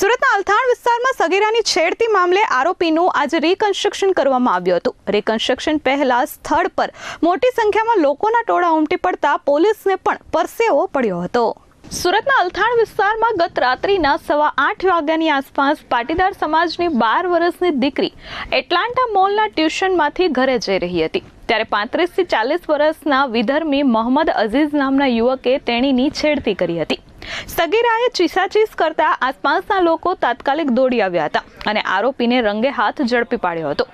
સુરતના અલથાણ વિસ્તારમાં સગીરાની છેડતી મામલે આરોપીનું આજે રિકન્સ્ટ્રક્શન કરવામાં આવ્યું હતું। રિકન્સ્ટ્રક્શન પહેલા સ્થળ પર મોટી સંખ્યામાં લોકોના ટોળા ઉમટી પડતા પોલીસને પણ પરસેવો પડ્યો હતો। સુરતના અલથાણ વિસ્તારમાં ગત રાત્રિના 8:15 વાગ્યાની આસપાસ પાટીદાર સમાજની 12 વર્ષની દીકરી એટલાન્ટા મોલના ટ્યુશનમાંથી ઘરે જઈ રહી હતી ત્યારે 35 થી 40 વર્ષના વિધર્મી મોહમ્મદ અઝીઝ નામના યુવકે તેણીની છેડતી કરી હતી। સગીરાએ ચીસાચીસ કરતા આસપાસના લોકો તાત્કાલિક દોડી આવ્યા હતા અને આરોપીને રંગે હાથ ઝડપી પાડ્યો હતો।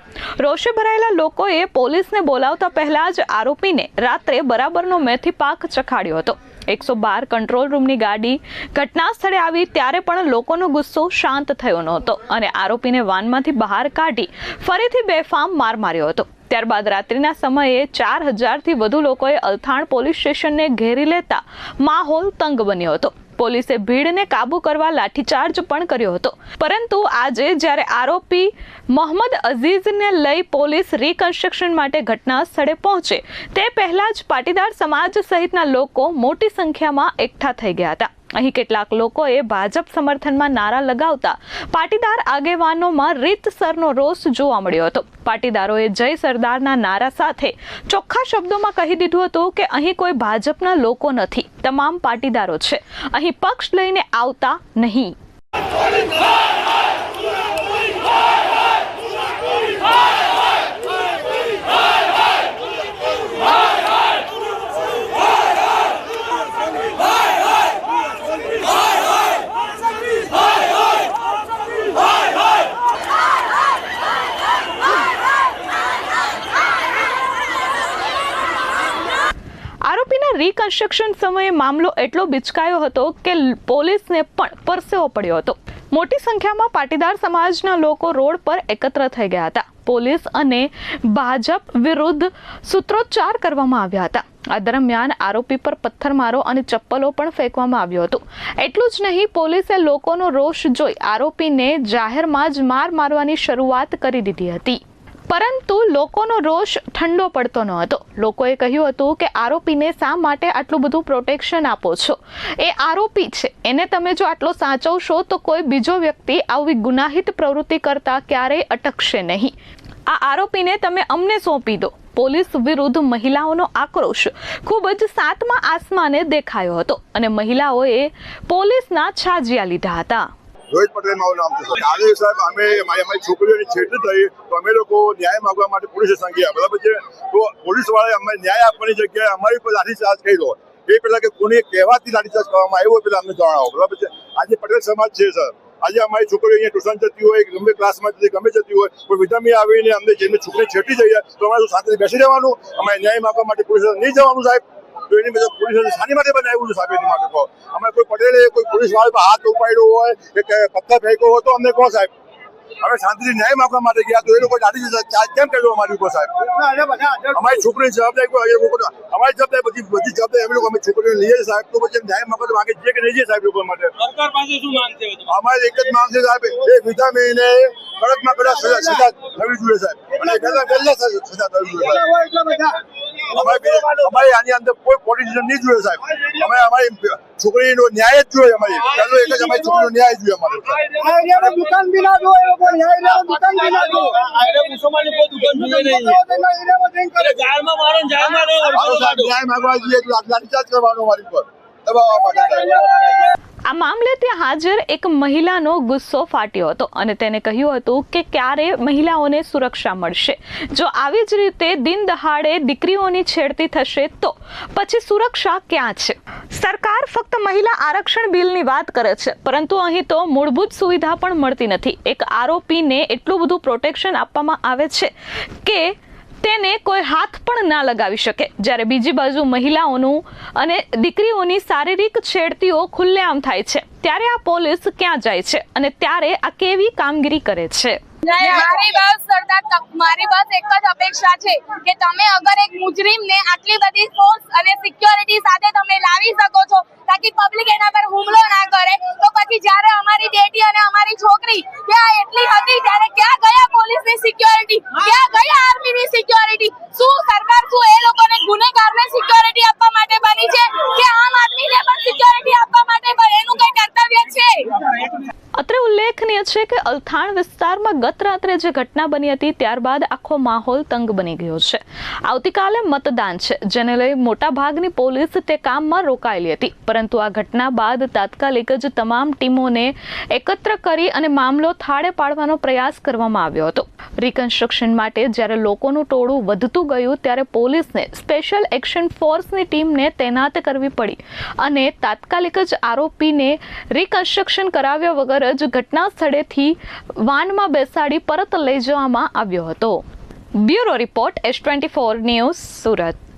રોષે ભરાયેલા લોકોએ પોલીસને બોલાવતા પહેલા જ આરોપીને રાત્રે બરાબરનો મેથી પાક ચખાડ્યો હતો। 112 કંટ્રોલ રૂમની ગાડી ઘટના સ્થળે આવી ત્યારે પણ લોકોનો ગુસ્સો શાંત થયો નહોતો અને આરોપીને વાનમાંથી બહાર કાઢી ફરીથી બેફામ માર માર્યો હતો। ત્યારબાદ રાત્રિના સમયે 4000થી વધુ લોકોએ અલથાણ પોલીસ સ્ટેશનને ઘેરી લેતા માહોલ તંગ બન્યો હતો। પોલીસે ભીડને કાબુ કરવા લાઠીચાર્જ પણ કર્યો હતો, પરંતુ આજે જ્યારે આરોપી મોહમ્મદ અઝીઝને લઈ પોલીસ રિકન્સ્ટ્રક્શન માટે ઘટના સ્થળે પહોંચે તે પહેલા જ પાટીદાર સમાજ સહિતના લોકો મોટી સંખ્યામાં એકઠા થઈ ગયા હતા। અહીં કેટલાક લોકોએ ભાજપ સમર્થનમાં નારા લગાવતા પાટીદાર આગેવાનોમાં રીતસરનો રોષ જોવા મળ્યો હતો। પાટીદારોએ જય સરદારના નારા સાથે ચોખ્ખા શબ્દોમાં કહી દીધું હતું કે અહીં કોઈ ભાજપના લોકો નથી, તમામ પાટીદારો છે, અહીં પક્ષ લઈને આવતા નહીં। આરોપીના રિકન્સ્ટ્રક્શન સમયે મામલો એટલો બિચકાયો હતો કે પોલીસને પણ પરસેવો પડ્યો હતો। મોટી સંખ્યામાં પાટીદાર સમાજના લોકો રોડ પર એકત્ર થઈ ગયા હતા। પોલીસ અને ભાજપ વિરુદ્ધ સૂત્રોચ્ચાર કરવામાં આવ્યા હતા। આ દરમિયાન આરોપી પર પથ્થરમારો અને ચપ્પલો પણ ફેંકવામાં આવ્યો હતો। એટલું જ નહીં, પોલીસે લોકોનો રોષ જોઈ આરોપીને જાહેરમાં જ મારવાની શરૂઆત કરી દીધી હતી, પરંતુ લોકોનો રોષ ઠંડો પડતો ન હતો। લોકોએ કહ્યું હતું કે આરોપીને શા માટે આટલું બધું પ્રોટેક્શન આપો છો? એ આરોપી છે, એને તમે જો આટલો સાચવશો તો કોઈ બીજો વ્યક્તિ આવી ગુનાહિત પ્રવૃત્તિ કરતા ક્યારેય અટકશે નહીં। આ આરોપીને તમે અમને સોંપી દો। પોલીસ વિરુદ્ધ મહિલાઓનો આક્રોશ ખૂબ જ સાતમા આસમાને દેખાયો હતો અને મહિલાઓએ પોલીસના છાજિયા લીધા હતા। રોહિત પટેલ મારું નામ છે સર। આજે સાહેબ અમારી છોકરીઓની છેડતી થઈ તો અમે લોકો ન્યાય માંગવા માટે પોલીસ સ્ટેશન ગયા, બરાબર છે। તો પોલીસ વાળાએ અમને ન્યાય આપવાની જગ્યાએ અમારી પર લાઠીચાર્જ કર્યો। એ પેલા કે કોની કહેવાથી લાઠીચાર્જ કરવામાં આવ્યો પેલા અમને જણાવો, બરાબર છે। આજે પટેલ સમાજ છે સર, આજે અમારી છોકરીઓ અહીંયા ટ્યુશન જતી હોય, ગમે ક્લાસમાં જતી ગમે જતી હોય, કોઈ વિધમી આવીને અમને જેમની છોકરી છેટી જઈએ તો અમારે શાંતિથી બેસી રહેવાનું, અમારે ન્યાય માંગવા માટે પોલીસ સ્ટેશન નહીં જવાનું સાહેબ। તો એની બધા પોલીસ શાની માટે બનાવ્યું છે સાહેબ? એની માટે કહો, અમે કોઈ પટેલે કોઈ પોલીસ વાળા પર હાથ ઉપાડ્યો હોય કે પથ્થર ફેંક્યો હોય તો અમને કહો સાહેબ। અમે શાંતિથી ન્યાય માંગવા માટે ગયા તો એ લોકો દાઢી ચાર્જ કેમ કર્યો અમારી ઉપર સાહેબ? અમારી છોકરીની જવાબદારી અમારી જવાબદારી બધી જવાબદારી અમે લોકો અમે છોકરીને લઈએ સાહેબ, તો પછી ન્યાય માંગવા માંગે છે કે નહીં છે સાહેબ લોકો માટે? સરકાર પાસે શું માંગ છે? અમારી એક જ માંગ છે સાહેબ, એ વિધામીને કડકમાં કડક સજા થવી જોઈએ સાહેબ, અને પહેલા સજા થવી જોઈએ। અમારી આની અંદર કોઈ પોલિટિશિયન નહીં જોઈએ સાહેબ, અમે અમારી છોકરીનો ન્યાય જ જોઈએ। અમારી પહેલો એક જ અમારી છોકરીનો ન્યાય જોઈએ અમારે। દુકાન બી ના દો, એ લોકો ન્યાય દુકાન બી ના દો, મુસલમાનની કોઈ દુકાન જોઈએ નહીં, જાહેરમાં મારો જાહેરમાં ન્યાય માંગવા જઈએ એટલે લાઠીચાર્જ કરવાનો અમારી પર દબાવવા માટે। આ મામલે ત્યાં હાજર એક મહિલાનો ગુસ્સો ફાટ્યો હતો અને તેને કહ્યું હતું કે ક્યારે મહિલાઓને સુરક્ષા મળશે? જો આવી જ રીતે દિન દહાડે દીકરીઓની છેડતી થશે તો પછી સુરક્ષા ક્યાં છે? સરકાર ફક્ત મહિલા આરક્ષણ બિલની વાત કરે છે, પરંતુ અહીં તો મૂળભૂત સુવિધા પણ મળતી નથી। એક આરોપીને એટલું બધું પ્રોટેક્શન આપવામાં આવે છે કે તેને કોઈ હાથ પણ ના લગાવી શકે, જ્યારે બીજી બાજુ મહિલાઓનું અને દીકરીઓની શારીરિક છેડતીઓ ખુલ્લેઆમ થાય છે। ત્યારે આ પોલીસ ક્યાં જાય છે અને ત્યારે આ કેવી કામગીરી કરે છે? મારી બસ એક જ અપેક્ષા છે કે તમે અગર એક મુજરીમને આટલી બધી ફોર્સ અને સિક્યોરિટી સાથે તમે લાવી શકો છો તાકી પબ્લિક એના પર હુમલો ના કરે, તો પછી જ્યારે અમારી બેટી અને અમારી છોકરી ત્યાં એટલી હતી ત્યારે ક્યાં ગયા પોલીસની સિક્યોરિટી, ક્યાં ગયા આર્મીની સિક્યોરિટી? શું સરકાર શું એ લોકોને ગુનેગારને સિક્યોરિટી આપવા માટે બની છે કે આમ આદમીને પણ સિક્યોરિટી આપવા માટે એનું કઈ કર્તવ્ય છે? અત્રે ઉલ્લેખનીય છે કે અલથાણ વિસ્તારમાં ગત રાત્રે જે ઘટના બની હતી ત્યારબાદ આખો માહોલ તંગ બની ગયો છે. આવતીકાલે મતદાન છે, જેને લઈ મોટાભાગની પોલીસ તે કામમાં રોકાયેલી હતી, પરંતુ આ ઘટના બાદ તાત્કાલિક જ તમામ ટીમોને એકત્ર કરી અને મામલો થાળે પાડવાનો પ્રયાસ કરવામાં આવ્યો હતો. રિકન્સ્ટ્રક્શન માટે જ્યારે લોકોનું ટોળું વધતું ગયું ત્યારે પોલીસને સ્પેશિયલ એક્શન ફોર્સની ટીમને તૈનાત કરવી પડી અને તાત્કાલિક જ આરોપીને રિકન્સ્ટ્રક્શન કરાવ્યા વગર જ ઘટના સ્થળેથી વાનમાં બેસાડી પરત લઈ જવામાં આવ્યો હતો. Bureau report S24 news, Surat.